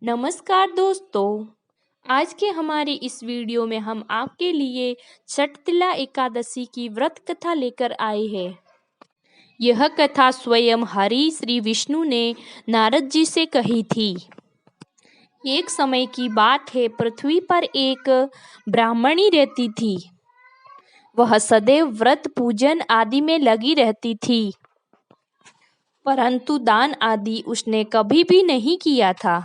नमस्कार दोस्तों। आज के हमारे इस वीडियो में हम आपके लिए छठतिला एकादशी की व्रत कथा लेकर आए हैं। यह कथा स्वयं हरि श्री विष्णु ने नारद जी से कही थी। एक समय की बात है, पृथ्वी पर एक ब्राह्मणी रहती थी। वह सदैव व्रत पूजन आदि में लगी रहती थी, परंतु दान आदि उसने कभी भी नहीं किया था।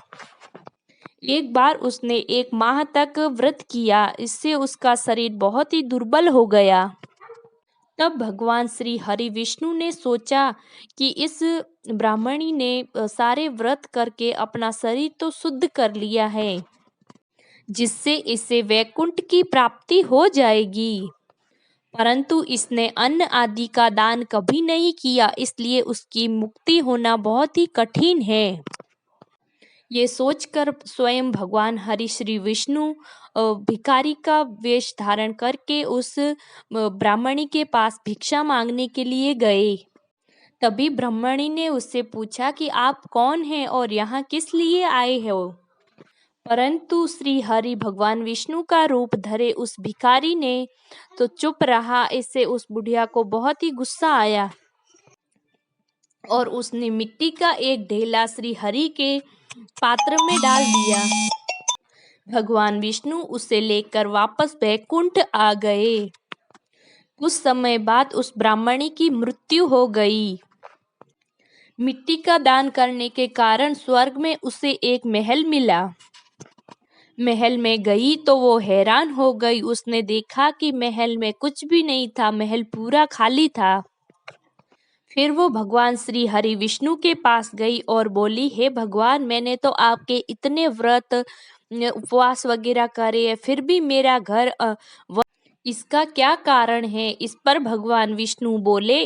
एक बार उसने 1 माह तक व्रत किया, इससे उसका शरीर बहुत ही दुर्बल हो गया। तब भगवान श्री हरि विष्णु ने सोचा कि इस ब्राह्मणी ने सारे व्रत करके अपना शरीर तो शुद्ध कर लिया है, जिससे इसे वैकुंठ की प्राप्ति हो जाएगी, परंतु इसने अन्न आदि का दान कभी नहीं किया, इसलिए उसकी मुक्ति होना बहुत ही कठिन है। ये सोचकर स्वयं भगवान हरि श्री विष्णु भिखारी का वेश धारण करके उस ब्राह्मणी के पास भिक्षा मांगने के लिए गए। तभी ब्राह्मणी ने उससे पूछा कि आप कौन हैं और यहाँ किस लिए आए हो। परंतु श्री हरि भगवान विष्णु का रूप धरे उस भिखारी ने तो चुप रहा। इससे उस बुढ़िया को बहुत ही गुस्सा आया और उसने मिट्टी का एक ढेला श्री हरि के पात्र में डाल दिया। भगवान विष्णु उसे लेकर वापस वैकुंठ आ गए। कुछ समय बाद उस ब्राह्मणी की मृत्यु हो गई। मिट्टी का दान करने के कारण स्वर्ग में उसे एक महल मिला। महल में गई तो वो हैरान हो गई। उसने देखा कि महल में कुछ भी नहीं था, महल पूरा खाली था। फिर वो भगवान श्री हरि विष्णु के पास गई और बोली, हे भगवान, मैंने तो आपके इतने व्रत उपवास वगैरह करे हैं, फिर भी मेरा घर इसका क्या कारण है। इस पर भगवान विष्णु बोले,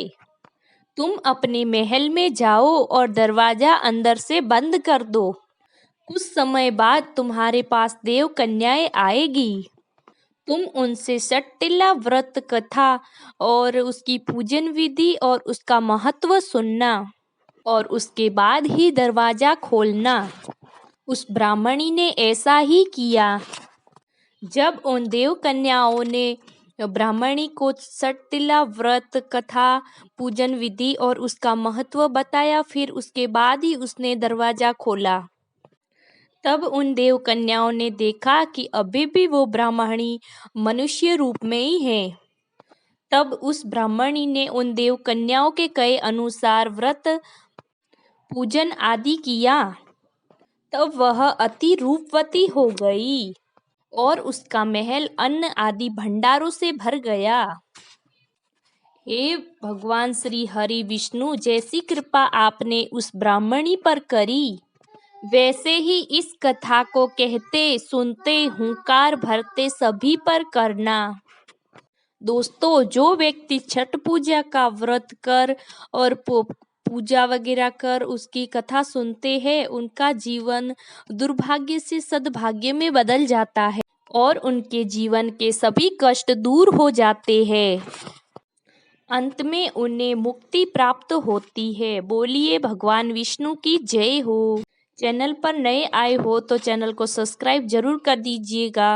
तुम अपने महल में जाओ और दरवाजा अंदर से बंद कर दो। कुछ समय बाद तुम्हारे पास देव कन्याएं आएगी। तुम उनसे छठतिला व्रत कथा और उसकी पूजन विधि और उसका महत्व सुनना और उसके बाद ही दरवाजा खोलना। उस ब्राह्मणी ने ऐसा ही किया। जब उन देव कन्याओं ने ब्राह्मणी को छठतिला व्रत कथा, पूजन विधि और उसका महत्व बताया, फिर उसके बाद ही उसने दरवाजा खोला। तब उन देव कन्याओं ने देखा कि अभी भी वो ब्राह्मणी मनुष्य रूप में ही है। तब उस ब्राह्मणी ने उन देव कन्याओं के कहे अनुसार व्रत पूजन आदि किया। तब वह अति रूपवती हो गई और उसका महल अन्न आदि भंडारों से भर गया। हे भगवान श्री हरि विष्णु, जैसी कृपा आपने उस ब्राह्मणी पर करी, वैसे ही इस कथा को कहते सुनते हुंकार भरते सभी पर करना। दोस्तों, जो व्यक्ति छठ पूजा का व्रत कर और पूजा वगैरह कर उसकी कथा सुनते हैं, उनका जीवन दुर्भाग्य से सद्भाग्य में बदल जाता है और उनके जीवन के सभी कष्ट दूर हो जाते हैं। अंत में उन्हें मुक्ति प्राप्त होती है। बोलिए भगवान विष्णु की जय हो। चैनल पर नए आए हो तो चैनल को सब्सक्राइब जरूर कर दीजिएगा।